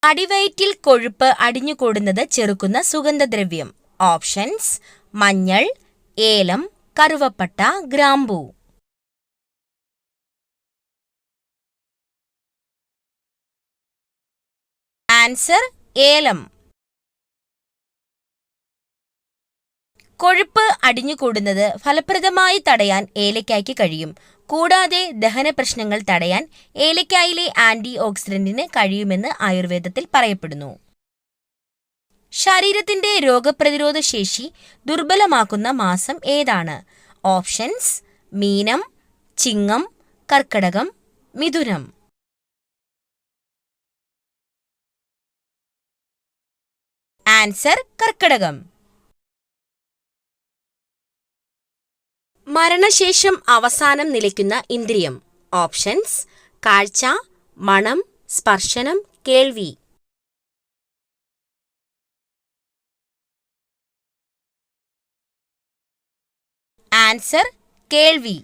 അടിവയറ്റിൽ കൊഴുപ്പ് അടിഞ്ഞുകൂടുന്നത് ചെറുക്കുന്ന സുഗന്ധദ്രവ്യം. ഓപ്ഷൻസ്: മഞ്ഞൾ, ഏലം, കറുവപ്പട്ട, ഗ്രാമ്പൂ. ആൻസർ: ഏലം. കൊഴുപ്പ് അടിഞ്ഞുകൂടുന്നത് ഫലപ്രദമായി തടയാൻ ഏലയ്ക്കായ്ക്ക് കഴിയും. കൂടാതെ ദഹന പ്രശ്നങ്ങൾ തടയാൻ ഏലയ്ക്കായിലെ ആന്റി ഓക്സിഡന്റിന് കഴിയുമെന്ന് ആയുർവേദത്തിൽ പറയപ്പെടുന്നു. ശരീരത്തിന്റെ രോഗപ്രതിരോധ ശേഷി ദുർബലമാക്കുന്ന മാസം ഏതാണ്? ഓപ്ഷൻസ്: മീനം, ചിങ്ങം, കർക്കടകം, മിഥുനം. ആൻസർ: കർക്കടകം. മരണശേഷം അവസാനം നിലയ്ക്കുന്ന ഇന്ദ്രിയം. ഓപ്ഷൻസ്: കാഴ്ച, മണം, സ്പർശനം, കേൾവി. ആൻസർ: കേൾവി.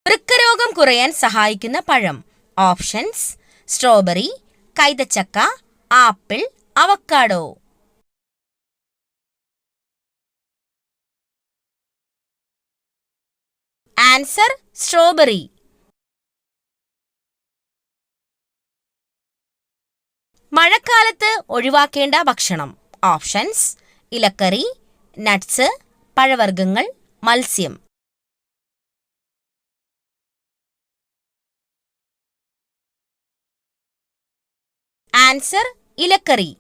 വൃക്കരോഗം കുറയാൻ സഹായിക്കുന്ന പഴം. ഓപ്ഷൻസ്: സ്ട്രോബെറി, കൈതച്ചക്ക, ആപ്പിൾ, അവക്കാഡോ. Answer: strawberry. മഴക്കാലത്ത് ഒഴിവാക്കേണ്ട ഭക്ഷണം. ഓപ്ഷൻസ്: ഇലക്കറി, നട്ട്സ്, പഴവർഗ്ഗങ്ങൾ, മത്സ്യം. ആൻസർ: ഇലക്കറി.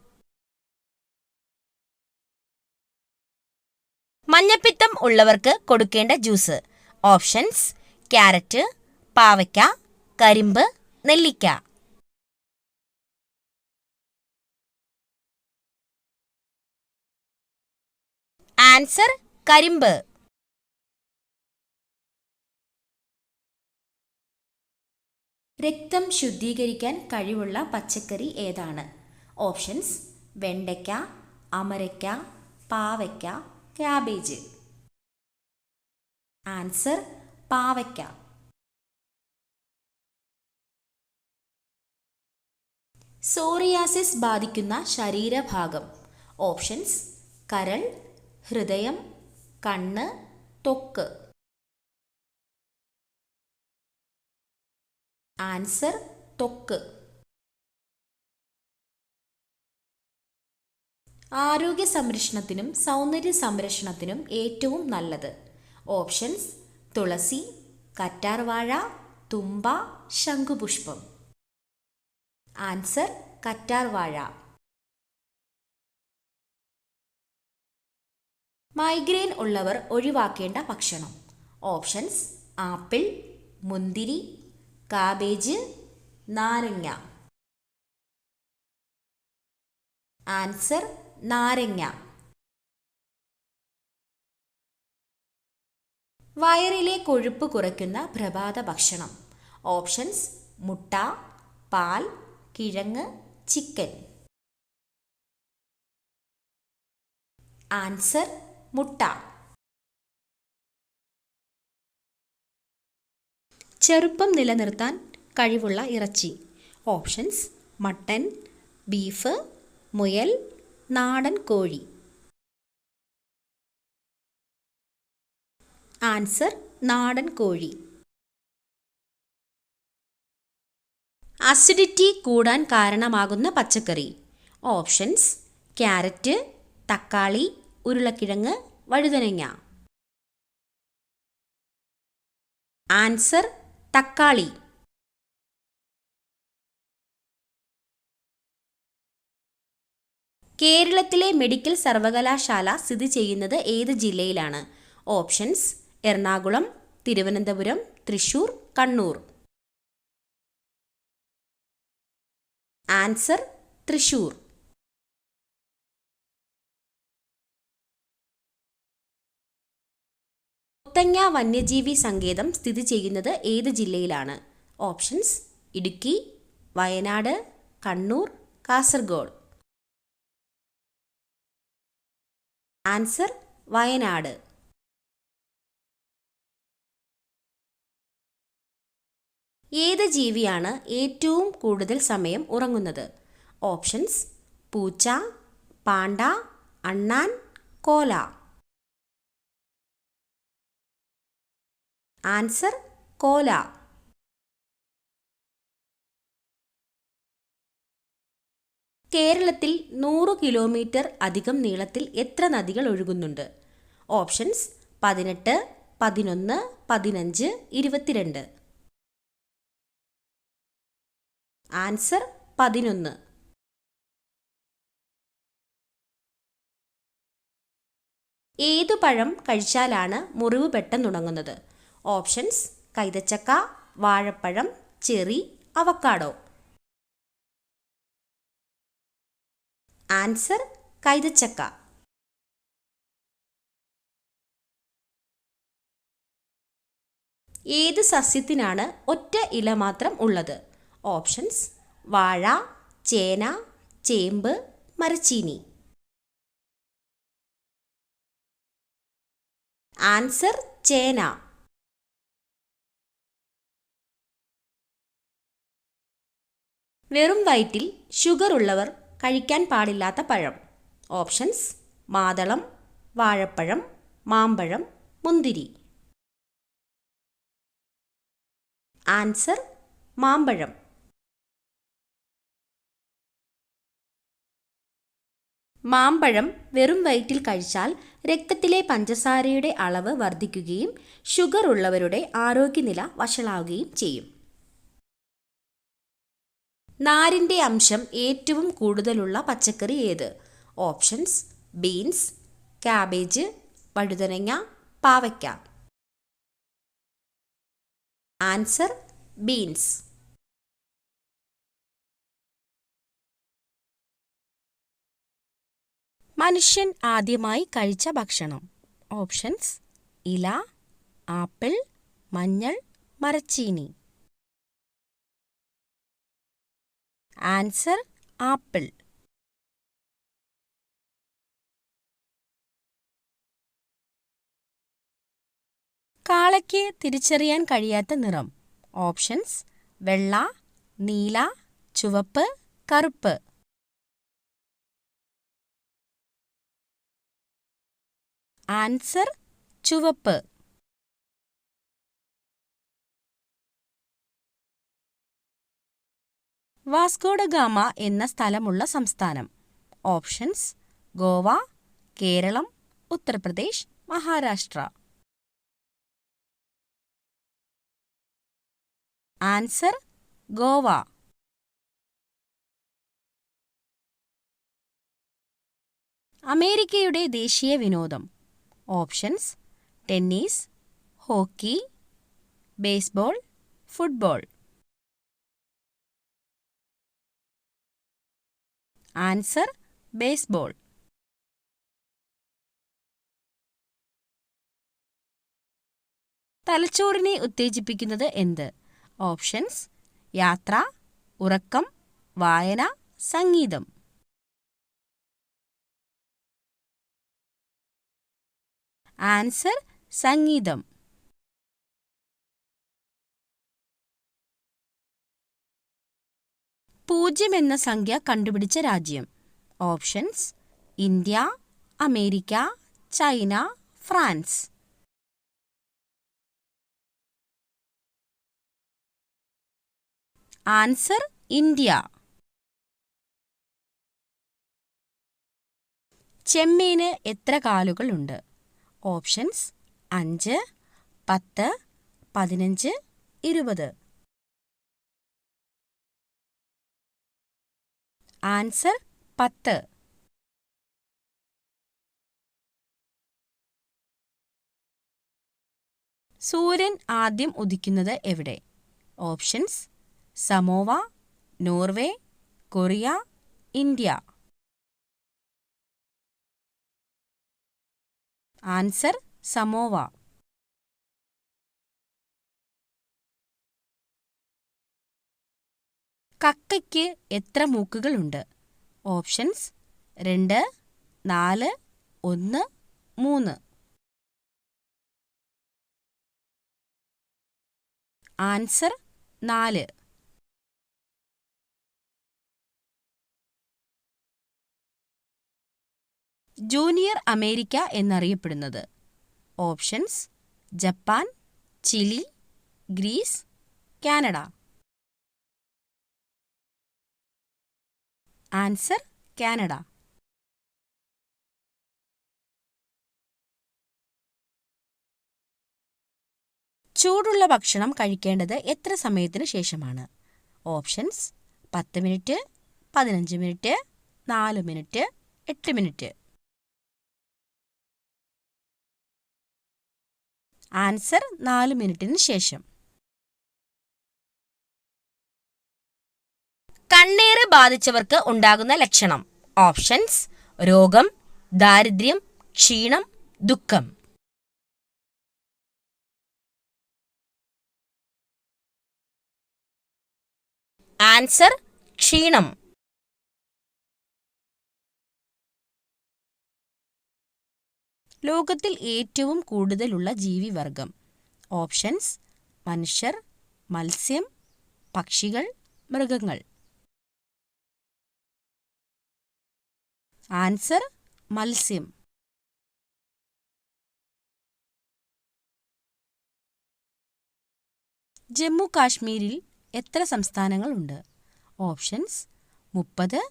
മഞ്ഞപ്പിത്തം ഉള്ളവർക്ക് കൊടുക്കേണ്ട ജ്യൂസ്. ഓപ്ഷൻസ്: ക്യാരറ്റ്, പാവയ്ക്ക, കരിമ്പ്, നെല്ലിക്ക. ആൻസർ: കരിമ്പ്. രക്തം ശുദ്ധീകരിക്കാൻ കഴിവുള്ള പച്ചക്കറി ഏതാണ്? ഓപ്ഷൻസ്: വെണ്ടയ്ക്ക, അമരയ്ക്ക, പാവയ്ക്ക, ക്യാബേജ്. ആൻസർ: പാവയ്ക്ക. സോറിയാസിസ് ബാധിക്കുന്ന ശരീരഭാഗം. ഓപ്ഷൻസ്: കരൾ, ഹൃദയം, കണ്ണ്, ത്വക്ക്. ആൻസർ: ത്വക്ക്. ആരോഗ്യ സംരക്ഷണത്തിനും സൗന്ദര്യ സംരക്ഷണത്തിനും ഏറ്റവും നല്ലത്. ഓപ്ഷൻസ്: തുളസി, കറ്റാർവാഴ, തുമ്പ, ശംഖുപുഷ്പം. ആൻസർ: കറ്റാർവാഴ. മൈഗ്രെയിൻ ഉള്ളവർ ഒഴിവാക്കേണ്ട ഭക്ഷണം. ഓപ്ഷൻസ്: ആപ്പിൾ, മുന്തിരി, കാബേജ്, നാരങ്ങ. ആൻസർ: നാരങ്ങ. വയറിലെ കൊഴുപ്പ് കുറയ്ക്കുന്ന പ്രഭാത ഭക്ഷണം. ഓപ്ഷൻസ്: മുട്ട, പാൽ, കിഴങ്ങ്, ചിക്കൻ. ആൻസർ: മുട്ട. ചെറുപ്പം നിലനിർത്താൻ കഴിവുള്ള ഇറച്ചി. ഓപ്ഷൻസ്: മട്ടൻ, ബീഫ്, മുയൽ, നാടൻ കോഴി. ആൻസർ: നാടൻ കോഴി. അസിഡിറ്റി കൂടാൻ കാരണമാകുന്ന പച്ചക്കറി. ഓപ്ഷൻസ്: ക്യാരറ്റ്, തക്കാളി, ഉരുളക്കിഴങ്ങ്, വഴുതനങ്ങ. ആൻസർ: തക്കാളി. കേരളത്തിലെ മെഡിക്കൽ സർവകലാശാല സ്ഥിതി ചെയ്യുന്നത് ഏത് ജില്ലയിലാണ്? ഓപ്ഷൻസ്: എറണാകുളം, തിരുവനന്തപുരം, തൃശൂർ, കണ്ണൂർ. ആൻസർ: തൃശൂർ. മുത്തങ്ങ വന്യജീവി സങ്കേതം സ്ഥിതി ചെയ്യുന്നത് ഏത് ജില്ലയിലാണ്? ഓപ്ഷൻസ്: ഇടുക്കി, വയനാട്, കണ്ണൂർ, കാസർഗോഡ്. ആൻസർ: വയനാട്. ഏത് ജീവിയാണ് ഏറ്റവും കൂടുതൽ സമയം ഉറങ്ങുന്നത്? ഓപ്ഷൻസ്: പൂച്ച, പാണ്ട, അണ്ണാൻ, കോല. ആൻസർ: കോല. കേരളത്തിൽ 100 കിലോമീറ്റർ അധികം നീളത്തിൽ എത്ര നദികൾ ഒഴുകുന്നുണ്ട്? ഓപ്ഷൻസ്: 18, 11, 15, 22. ആൻസർ: 11. ഏതു പഴം കഴിച്ചാലാണ് മുറിവ് പെട്ടെന്നുണങ്ങുന്നത്? ഓപ്ഷൻസ്: കൈതച്ചക്ക, വാഴപ്പഴം, ചെറി, അവക്കാഡോ. ആൻസർ: കൈതച്ചക്ക. ഏത് സസ്യത്തിനാണ് ഒറ്റ ഇല മാത്രം ഉള്ളത്? ഓപ്ഷൻസ്: വാഴ, ചേന, ചേമ്പ്, മരച്ചീനി. ആൻസർ: ചേന. വെറും വയറ്റിൽ ഷുഗർ ഉള്ളവർ കഴിക്കാൻ പാടില്ലാത്ത പഴം. ഓപ്ഷൻസ്: മാതളം, വാഴപ്പഴം, മാമ്പഴം, മുന്തിരി. ആൻസർ: മാമ്പഴം. മാമ്പഴം വെറും വയറ്റിൽ കഴിച്ചാൽ രക്തത്തിലെ പഞ്ചസാരയുടെ അളവ് വർദ്ധിക്കുകയും ഷുഗർ ഉള്ളവരുടെ ആരോഗ്യനില വഷളാവുകയും ചെയ്യും. നാരിൻ്റെ അംശം ഏറ്റവും കൂടുതലുള്ള പച്ചക്കറി ഏത്? ഓപ്ഷൻസ്: ബീൻസ്, കാബേജ്, വഴുതനങ്ങ, പാവയ്ക്ക. Answer: beans. മനുഷ്യൻ ആദ്യമായി കഴിച്ച ഭക്ഷണം. ഓപ്ഷൻസ്: ഇല, ആപ്പിൾ, മഞ്ഞൾ, മരച്ചീനി. Answer: apple. കാളയ്ക്ക് തിരിച്ചറിയാൻ കഴിയാത്ത നിറം. ഓപ്ഷൻസ്: വെള്ള, നീല, ചുവപ്പ്, കറുപ്പ്. ആൻസർ: ചുവപ്പ്. വാസ്കോ ഡ ഗാമ എന്ന സ്ഥലമുള്ള സംസ്ഥാനം. ഓപ്ഷൻസ്: ഗോവ, കേരളം, ഉത്തർപ്രദേശ്, മഹാരാഷ്ട്ര. ആൻസർ: ഗോവ. അമേരിക്കയുടെ ദേശീയ വിനോദം. Options: tennis, hockey, baseball, football. Answer: baseball. തലച്ചോറിനെ ഉത്തേജിപ്പിക്കുന്നത് എന്ത്? ഓപ്ഷൻസ്: യാത്ര, ഉറക്കം, വായന, സംഗീതം. ആൻസർ: സംഗീതം. പൂജ്യം എന്ന സംഖ്യ കണ്ടുപിടിച്ച രാജ്യം. Options: India, America, China, France. Answer: India. ചെമ്മീന് എത്ര കാലുകൾ ഉണ്ട്? ഓപ്ഷൻസ്: 5, 10, 15, 20. ആൻസർ: 10. സൂര്യൻ ആദ്യം ഉദിക്കുന്നത് എവിടെ? Options: Samoa, Norway, Korea, India. Answer: Samoa. കക്കയ്ക്ക് എത്ര മൂക്കുകളുണ്ട്? ഓപ്ഷൻസ്: 2, 4, 1, 3. ആൻസർ: 4. ജൂനിയർ അമേരിക്ക എന്നറിയപ്പെടുന്നത്. Options: Japan, Chile, Greece, Canada. Answer: Canada. ചൂടുള്ള ഭക്ഷണം കഴിക്കേണ്ടത് എത്ര സമയത്തിന് ശേഷമാണ്? Options: 10 minute, 15 minute, 4 minute, 8 minute. Answer: 4 മിനിറ്റിന് ശേഷം. കണ്ണേറ് ബാധിച്ചവർക്ക് ഉണ്ടാകുന്ന ലക്ഷണം. ഓപ്ഷൻസ്: രോഗം, ദാരിദ്ര്യം, ക്ഷീണം, ദുഃഖം. ആൻസർ: ക്ഷീണം. ലോകത്തിൽ ഏറ്റവും കൂടുതലുള്ള ജീവിവർഗം. ഓപ്ഷൻസ്: മനുഷ്യർ, മത്സ്യം, പക്ഷികൾ, മൃഗങ്ങൾ. ആൻസർ: മത്സ്യം. ജമ്മു കാശ്മീരിൽ എത്ര സംസ്ഥാനങ്ങളുണ്ട്? ഓപ്ഷൻസ്: 30,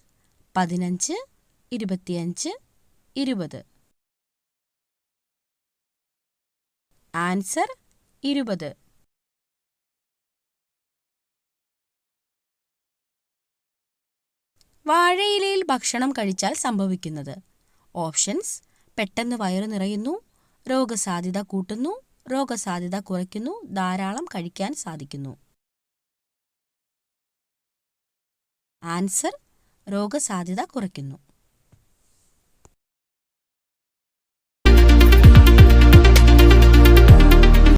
15, 25, 20. ആൻസർ: 20. വാഴയിലയിൽ ഭക്ഷണം കഴിച്ചാൽ സംഭവിക്കുന്നത്. ഓപ്ഷൻസ്: പെട്ടെന്ന് വയറു നിറയുന്നു, രോഗസാധ്യത കൂട്ടുന്നു, രോഗസാധ്യത കുറയ്ക്കുന്നു, ധാരാളം കഴിക്കാൻ സാധിക്കുന്നു. ആൻസർ: രോഗസാധ്യത കുറയ്ക്കുന്നു.